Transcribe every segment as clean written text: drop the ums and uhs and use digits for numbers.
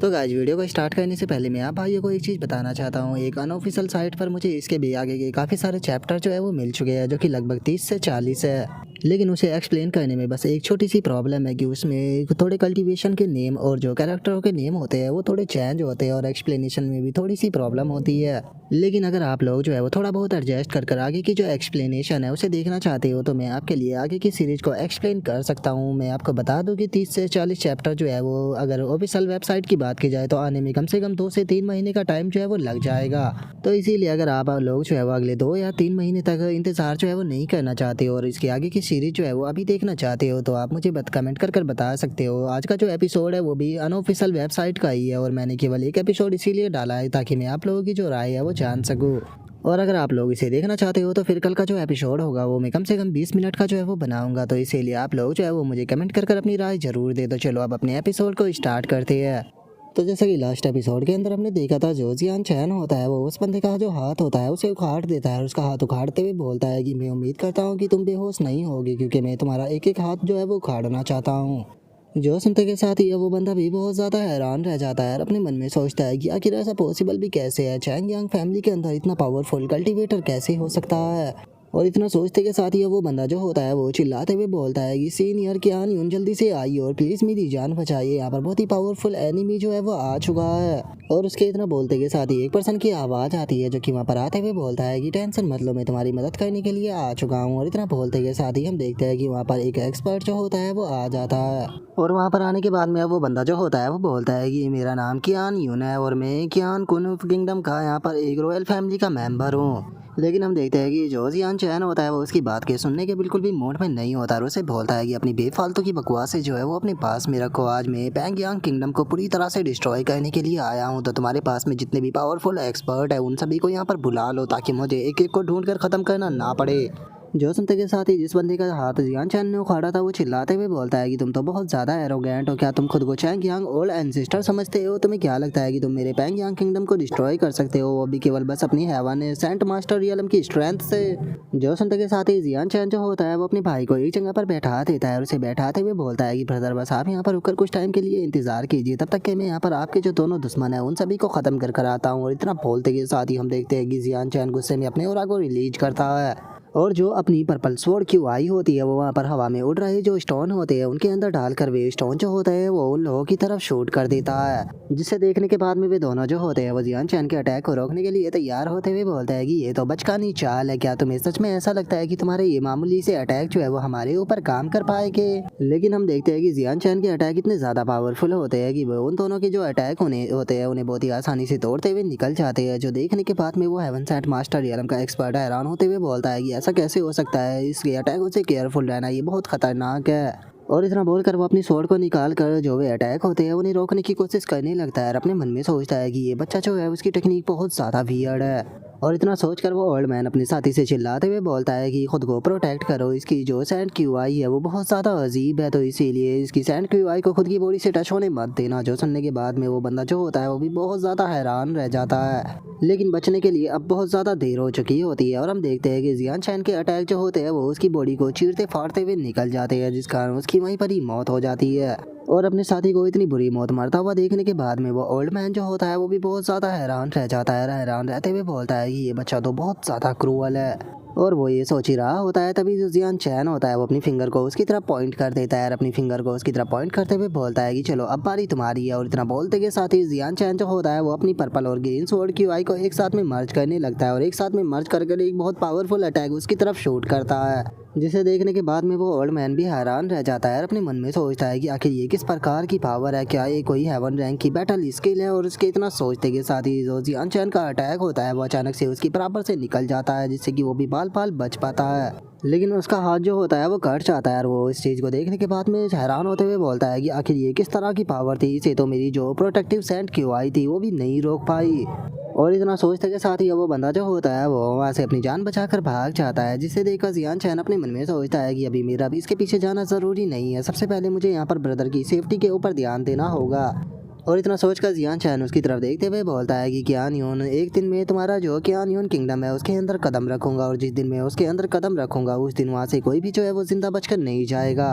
तो guys video को start करने से पहले मैं आप भाइयों को एक चीज़ बताना चाहता हूँ। एक अनऑफिशियल साइट पर मुझे इसके भी आगे के काफ़ी सारे चैप्टर जो है वो मिल चुके हैं, जो कि लगभग 30 से 40 है। लेकिन उसे एक्सप्लेन करने में बस एक छोटी सी प्रॉब्लम है कि उसमें थोड़े कल्टीवेशन के नेम और जो कैरेक्टरों के नेम होते हैं वो थोड़े चेंज होते हैं और एक्सप्लेनेशन में भी थोड़ी सी प्रॉब्लम होती है। लेकिन अगर आप लोग जो है वो थोड़ा बहुत एडजस्ट कर आगे की जो एक्सप्लेनेशन है उसे देखना चाहते हो तो मैं आपके लिए आगे की सीरीज को एक्सप्लेन कर सकता हूँ। मैं आपको बता दूँ कि 30 से 40 चैप्टर जो है वो अगर ऑफिशियल वेबसाइट की बात की जाए तो आने में कम से कम 2 से 3 महीने का टाइम जो है वो लग जाएगा। तो इसीलिए अगर आप लोग जो है वो अगले 2 या 3 महीने तक इंतजार जो है वो नहीं करना चाहते हो और इसके आगे की सीरीज जो है वो अभी देखना चाहते हो तो आप मुझे कमेंट कर बता सकते हो। आज का जो एपिसोड है वो भी अनऑफिशियल वेबसाइट का ही है और मैंने केवल एक एपिसोड इसीलिए डाला है ताकि मैं आप लोगों की जो राय है वो जान सकूँ। और अगर आप लोग इसे देखना चाहते हो तो फिर कल का जो एपिसोड होगा वो मैं कम से कम 20 मिनट का जो है वो बनाऊंगा। तो इसीलिए आप लोग जो है वो मुझे कमेंट कर अपनी राय जरूर दे। तो चलो अब अपने एपिसोड को स्टार्ट करते हैं। तो जैसा कि लास्ट एपिसोड के अंदर हमने देखा था, जो जियान चैन होता है वो उस बंदे का जो हाथ होता है उसे उखाड़ देता है और उसका हाथ उखाड़ते हुए बोलता है कि मैं उम्मीद करता हूँ कि तुम बेहोश नहीं होगी, क्योंकि मैं तुम्हारा एक एक हाथ जो है वो उखाड़ना चाहता हूँ। जो सुनते के साथ ही वो बंदा भी बहुत ज़्यादा हैरान रह जाता है और अपने मन में सोचता है कि आखिर ऐसा पॉसिबल भी कैसे है, चैंग यांग फैमिली के अंदर इतना पावरफुल कल्टीवेटर कैसे हो सकता है। और इतना सोचते के साथ ही वो बंदा जो होता है वो चिल्लाते हुए बोलता है कि सीनियर कियान यून जल्दी से आइए और प्लीज़ मेरी जान बचाइए, यहाँ पर बहुत ही पावरफुल एनिमी जो है वो आ चुका है। और उसके इतना बोलते के साथ ही एक पर्सन की आवाज़ आती है जो कि वहाँ पर आते हुए बोलता है कि टेंशन मत लो, मैं तुम्हारी मदद करने के लिए आ चुका हूँ। और इतना बोलते के साथ ही हम देखते हैं कि वहाँ पर एक एक्सपर्ट जो होता है वो आ जाता है और वहाँ पर आने के बाद में वो बंदा जो होता है वो बोलता है कि मेरा नाम कियान यून है और मैं कियान कुन किंगडम का यहाँ पर एक रॉयल फैमिली का मेंबर हूँ। लेकिन हम देखते हैं कि जो जियान चैन होता है वो उसकी बात के सुनने के बिल्कुल भी मूड में नहीं होता और उसे बोलता है कि अपनी बेफालतू की बकवास से जो है वो अपने पास में रखो। आज मैं पैंगयांग किंगडम को पूरी तरह से डिस्ट्रॉय करने के लिए आया हूँ, तो तुम्हारे पास में जितने भी पावरफुल एक्सपर्ट है उन सभी को यहाँ पर बुला लो ताकि मुझे एक एक को ढूंढ कर ख़त्म करना ना पड़े। जो सुनते के साथ ही जिस बंदे का हाथ जियान चैन ने उखाड़ा था वो चिल्लाते हुए बोलता है कि तुम तो बहुत ज़्यादा एरोगेंट हो, क्या तुम खुद को चैंग यांग ओल्ड एंसेस्टर समझते हो? तुम्हें क्या लगता है कि तुम मेरे पैंग यांग किंगडम को डिस्ट्रॉय कर सकते हो, वो भी केवल बस अपनी हैवान सेंट मास्टर रियलम की स्ट्रेंथ से? जो सुनते के साथ ही जियान चैन जो होता है वो अपने भाई को एक जगह पर बैठा देता है और उसे बैठाते हुए बोलता है कि ब्रदर बस आप यहाँ पर रुककर कुछ टाइम के लिए इंतजार कीजिए, तब तक कि मैं यहाँ पर आपके जो दोनों दुश्मन है उन सभी को खत्म कर आता हूँ। और इतना बोलते के साथ ही हम देखते हैं कि जियान चैन गुस्से में अपने ओरा को रिलीज करता है और जो अपनी पर्पल स्वॉर्ड की आई होती है वो वहाँ पर हवा में उड़ रहे जो स्टोन होते हैं उनके अंदर डालकर वे स्टोन जो होता है वो उन लोगों की तरफ शूट कर देता है, जिसे देखने के बाद में वे दोनों जो होते हैं वो जियान चैन के अटैक को रोकने के लिए तैयार होते हुए बोलते हैं कि ये तो बचकानी चाल है, क्या तुम्हें सच में ऐसा लगता है कि तुम्हारे ये मामूली से अटैक जो है वो हमारे ऊपर काम कर पाएंगे? लेकिन हम देखते हैं कि जियान चैन के अटैक इतने ज़्यादा पावरफुल होते हैं कि वो उन दोनों के जो अटैक होते हैं उन्हें बहुत ही आसानी से तोड़ते हुए निकल जाते हैं। जो देखने के बाद में वो हेवन सेंट मास्टर रियलम का एक्सपर्ट हैरान होते हुए बोलता है कि ऐसा कैसे हो सकता है, इसके अटैकों से केयरफुल रहना ये बहुत खतरनाक है। और इतना बोलकर वो अपनी स्वॉर्ड को निकाल कर जो वे अटैक होते हैं उन्हें रोकने की कोशिश करने लगता है और अपने मन में सोचता है कि ये बच्चा जो है उसकी टेक्निक बहुत ज़्यादा वियर्ड है। और इतना सोचकर वो ओल्ड मैन अपने साथी से चिल्लाते हुए बोलता है कि खुद को प्रोटेक्ट करो, इसकी जो सैंड क्यूआई है वो बहुत ज़्यादा अजीब है, तो इसीलिए इसकी सैंड क्यूआई को खुद की बॉडी से टच होने मत देना। जो सुनने के बाद में वो बंदा जो होता है वो भी बहुत ज़्यादा हैरान रह जाता है, लेकिन बचने के लिए अब बहुत ज़्यादा देर हो चुकी होती है। और हम देखते हैं कि जियान चैन के अटैक जो होते हैं वो उसकी बॉडी को चीरते फाड़ते हुए निकल जाते हैं, जिस कारण उसकी वहीं पर ही मौत हो जाती है। और अपने साथी को इतनी बुरी मौत मरता हुआ देखने के बाद में वो ओल्ड मैन जो होता है वो भी बहुत ज़्यादा हैरान रह जाता है। हैरान रहते हुए बोलता है कि ये बच्चा तो बहुत ज़्यादा क्रूअल है। और वो ये सोच ही रहा होता है तभी जो जियान चैन होता है वो अपनी फिंगर को उसकी तरफ पॉइंट कर देता है और अपनी फिंगर को उसकी तरफ पॉइंट करते हुए बोलता है कि चलो अब बारी तुम्हारी है। और इतना बोलते के साथ ही जियान चैन जो होता है वो अपनी पर्पल और ग्रीन स्वॉर्ड की आई को एक साथ में मर्ज करने लगता है और एक साथ में मर्ज करके एक बहुत पावरफुल अटैक उसकी तरफ शूट करता है, जिसे देखने के बाद में वो ओल्ड मैन भी हैरान रह जाता है और अपने मन में सोचता है कि आखिर ये किस प्रकार की पावर है, क्या ये कोई हेवन रैंक की बैटल स्किल है? और उसके इतना सोचते के साथ ही जो जियान चैन का अटैक होता है वो अचानक से उसकी बराबर से निकल जाता है, जिससे कि वो भी बाल बाल बच पाता है। लेकिन उसका हाथ जो होता है वो कट जाता है और वो इस चीज़ को देखने के बाद में हैरान होते हुए बोलता है कि आखिर ये किस तरह की पावर थी, इसे तो मेरी जो प्रोटेक्टिव सेंट क्यों आई थी वो भी नहीं रोक पाई। और इतना सोचते के साथ ही वो बंदा जो होता है वो वहाँ से अपनी जान बचाकर भाग जाता है, जिसे देखकर जियान चैन अपने मन में सोचता है कि अभी मेरा भी इसके पीछे जाना ज़रूरी नहीं है, सबसे पहले मुझे यहाँ पर ब्रदर की सेफ्टी के ऊपर ध्यान देना होगा। और इतना सोचकर जियान चैन उसकी तरफ देखते हुए बोलता है कि कियान यून, एक दिन में तुम्हारा जो कियान यून किंगडम है उसके अंदर कदम रखूंगा और जिस दिन मैं उसके अंदर कदम रखूंगा उस दिन वहाँ से कोई भी जो है वो जिंदा बचकर नहीं जाएगा।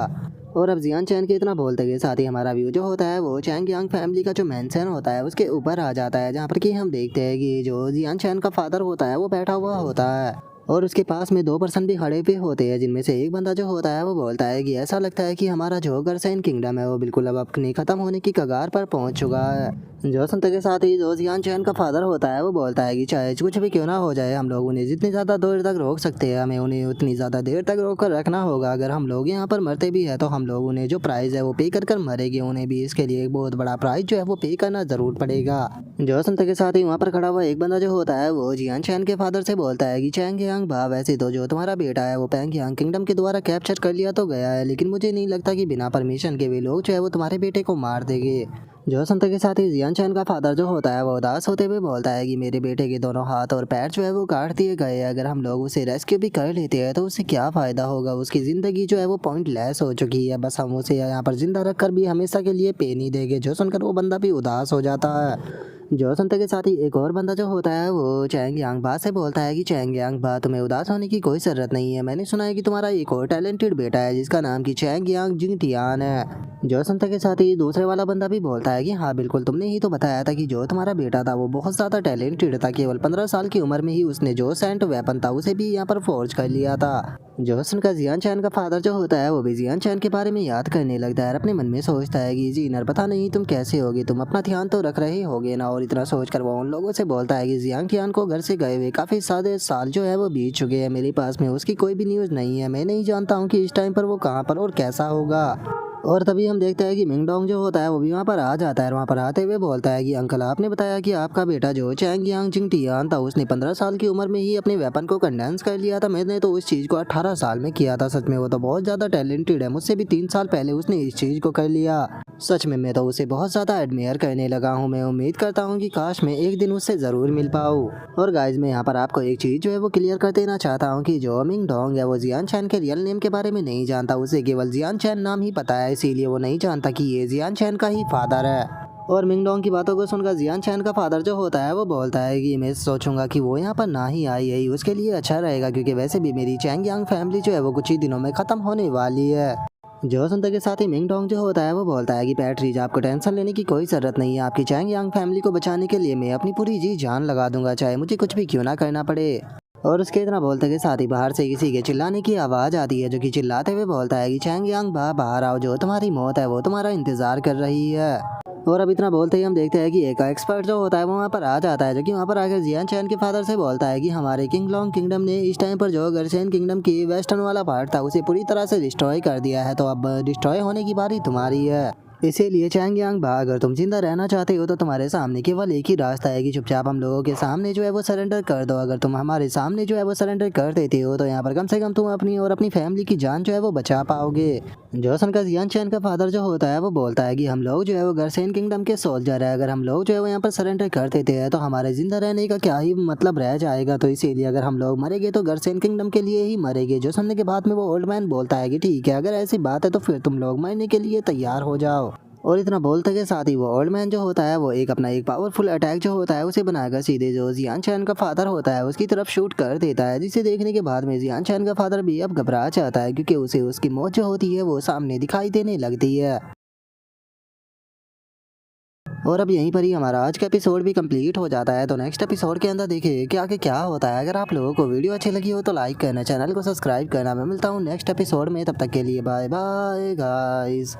और अब जियान चैन के इतना बोलते के साथ ही हमारा व्यू जो होता है वो चैंग यांग फैमिली का जो मेंशन होता है उसके ऊपर आ जाता है, जहाँ पर कि हम देखते हैं कि जो जियान चैन का फादर होता है वो बैठा हुआ होता है और उसके पास में 2 पर्सन भी खड़े पे होते हैं, जिनमें से एक बंदा जो होता है वो बोलता है कि ऐसा लगता है कि हमारा जो गर्सेन किंगडम है वो बिल्कुल अब अपनी खत्म होने की कगार पर पहुंच चुका है। जो सुनते के साथ ही जो जियान चैन का फादर होता है वो बोलता है कि चाहे कुछ भी क्यों ना हो जाए, हम लोग उन्हें जितनी ज़्यादा देर तक रोक सकते हैं हमें उन्हें उतनी ज़्यादा देर तक रोक कर रखना होगा। अगर हम लोग यहाँ पर मरते भी है तो हम लोग उन्हें जो प्राइज़ है वो पे कर मरेंगे, उन्हें भी इसके लिए एक बहुत बड़ा प्राइज़ जो है वो पे करना ज़रूर पड़ेगा। जो सुनते के साथ ही वहाँ पर खड़ा हुआ एक बंदा जो होता है वो जियान चैन के फादर से बोलता है कि चैंग यांग भा, वैसे तो जो तुम्हारा बेटा है वो पैंग यांग किंगडम के द्वारा कैप्चर कर लिया तो गया है, लेकिन मुझे नहीं लगता कि बिना परमिशन के वे लोग जो है वो तुम्हारे बेटे को मार देंगे। जो सुनते के साथ ही जियान चैन का फादर जो होता है वो उदास होते हुए बोलता है कि मेरे बेटे के दोनों हाथ और पैर जो है वो काट दिए गए, अगर हम लोग उसे रेस्क्यू भी कर लेते हैं तो उससे क्या फ़ायदा होगा, उसकी ज़िंदगी जो है वो पॉइंटलेस हो चुकी है, बस हम उसे यहाँ पर जिंदा रख कर भी हमेशा के लिए पे नहीं देंगे। जो सुनकर वो बंदा भी उदास हो जाता है। जो सुनते के साथ ही एक और बंदा जो होता है वो चैंग यांग बा से बोलता है कि चैंग यांग बा, तुम्हें उदास होने की कोई ज़रूरत नहीं है, मैंने सुना है कि तुम्हारा एक और टैलेंटेड बेटा है जिसका नाम कि चैंग यांग जिंग टियान है। जो सुनते के साथ ही दूसरे वाला बंदा भी बोलता है कि हाँ बिल्कुल, तुमने ही तो बताया था कि जो तुम्हारा बेटा था वो बहुत ज़्यादा टैलेंटेड था, केवल 15 साल की उम्र में ही उसने जो सेंट वेपन था उसे भी यहाँ पर फोर्ज कर लिया था। जो सुनकर जियान चैन का फादर जो होता है वो भी जियान चैन के बारे में याद करने लगता है, अपने मन में सोचता है कि जीनर पता नहीं तुम कैसे होगे, तुम अपना ध्यान तो रख रहे होगे ना। और इतना सोचकर वो उन लोगों से बोलता है कि जियांग टियान को घर से गए हुए काफ़ी सारे साल जो है वो बीत चुके हैं, मेरे पास में उसकी कोई भी न्यूज़ नहीं है, मैं नहीं जानता हूँ कि इस टाइम पर वो कहाँ पर और कैसा होगा। और तभी हम देखते हैं कि मिंगडोंग जो होता है वो भी वहाँ पर आ जाता है और वहाँ पर आते हुए बोलता है कि अंकल, आपने बताया कि आपका बेटा जो चैंग यांग जिंग टियान था उसने 15 साल की उम्र में ही अपने वेपन को कंडेंस कर लिया था, मैंने तो उस चीज़ को 18 साल में किया था, सच में वो तो बहुत ज़्यादा टैलेंटेड है, मुझसे भी 3 साल पहले उसने इस चीज़ को कर लिया, सच में मैं तो उसे बहुत ज़्यादा एडमियर करने लगा हूँ, मैं उम्मीद करता हूँ कि काश मैं एक दिन उससे ज़रूर मिल पाऊँ। और गाइज मैं यहाँ पर आपको एक चीज़ जो है वो क्लियर कर देना चाहता हूँ कि जो मिंगडोंग है वो जियान चैन के रियल नेम के बारे में नहीं जानता, उसे केवल जियान चैन नाम ही पता है, इसीलिए वो नहीं जानता कि ये जियान चैन का ही फादर है। और मिंगडोंग की बातों को सुनकर जियान चैन का फादर जो होता है वो बोलता है कि मैं सोचूंगा कि वो यहाँ पर ना ही आई, यही उसके लिए अच्छा रहेगा, क्योंकि वैसे भी मेरी चैंग यांग फैमिली जो है वो कुछ ही दिनों में ख़त्म होने वाली है। जो सुनते के साथ ही मिंगडोंग जो होता है वो बोलता है कि पैट्रीज, आपको टेंशन लेने की कोई ज़रूरत नहीं है, आपकी चैंग यांग फैमिली को बचाने के लिए मैं अपनी पूरी जी जान लगा दूंगा, चाहे मुझे कुछ भी क्यों ना करना पड़े। और उसके इतना बोलते के साथ ही बाहर से किसी के चिल्लाने की आवाज़ आती है, जो कि चिल्लाते हुए बोलता है कि चैंग यांग बा, बाहर आओ, जो तुम्हारी मौत है वो तुम्हारा इंतज़ार कर रही है। और अब इतना बोलते ही हम देखते हैं कि एक एक्सपर्ट जो होता है वो वहाँ पर आ जाता है, जो कि वहाँ पर आकर जियान चैन के फादर से बोलता है कि हमारे किंग लॉन्ग किंगडम ने इस टाइम पर जो गर्सेन किंगडम की वेस्टर्न वाला पार्ट था उसे पूरी तरह से डिस्ट्रॉय कर दिया है, तो अब डिस्ट्रॉय होने की बारी तुम्हारी है, इसीलिए चैंग यांग बा, अगर तुम जिंदा रहना चाहते हो तो तुम्हारे सामने केवल एक ही रास्ता है कि चुपचाप हम लोगों के सामने जो है वो सरेंडर कर दो। अगर तुम हमारे सामने जो है वो सरेंडर कर देते हो तो यहाँ पर कम से कम तुम अपनी और अपनी फैमिली की जान जो है वो बचा पाओगे। जोसन का जियान चैन का फादर जो होता है वो बोलता है कि हम लोग जो है वो गर्सेन किंगडम के सोल्जर है, अगर हम लोग जो है वो यहाँ पर सरेंडर कर देते हैं तो हमारे जिंदा रहने का क्या ही मतलब रह जाएगा, तो इसीलिए अगर हम लोग मरेंगे तो गर्सेन किंगडम के लिए ही मरेंगे। जो सुनने के बाद में वो ओल्ड मैन बोलता है कि ठीक है, अगर ऐसी बात है तो फिर तुम लोग मरने के लिए तैयार हो जाओ। और इतना बोलते के साथ ही वो ओल्ड मैन जो होता है वो अपना एक पावरफुल अटैक जो होता है उसे बनाकर सीधे जो जियान चैन का फादर होता है उसकी तरफ शूट कर देता है, जिसे देखने के बाद में जियान चैन का फादर भी अब घबरा जाता है, क्योंकि उसे उसकी मौत जो होती है वो सामने दिखाई देने लगती है। और अब यहीं पर ही हमारा आज का एपिसोड भी कंप्लीट हो जाता है, तो नेक्स्ट एपिसोड के अंदर देखिए कि आगे क्या होता है। अगर आप लोगों को वीडियो अच्छी लगी हो तो लाइक करना, चैनल को सब्सक्राइब करना। मैं मिलता हूँ नेक्स्ट एपिसोड में, तब तक के लिए बाय बाय गाइस।